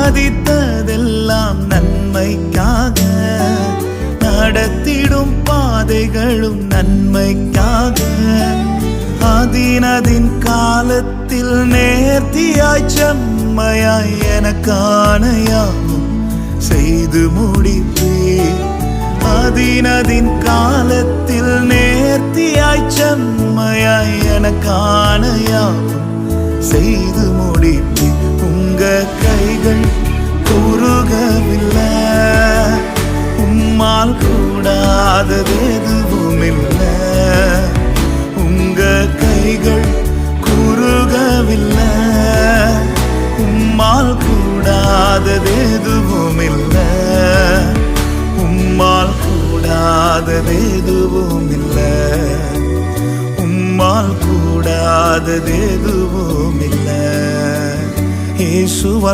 சாதித்ததெல்லாம் நன்மைக்காக, நடத்திடும் பாதைகளும் நன்மைக்காக. அதினதின் காலத்தில் நேர்த்தியாய் செம்மையாய் எனக்கான யாவும் செய்து முடிப்பீர். அதினதின் காலத்தில் நேர்த்தியாய் செம்மையாய் எனக்கான யாவும் செய்து முடிப்பீர். உங்க கைகள் குறுகவில்லை, உம்மால் கூடாதது எதுவும் இல்லை. உங்க கைகள் குறுகவில்லை, உம்மால் கூடாதது எதுவும் இல்லை. உம்மால் கூடாதது எதுவும் இல்லை. உம்மால் கூடாதது எதுவும் இல்லை. இயேசுவ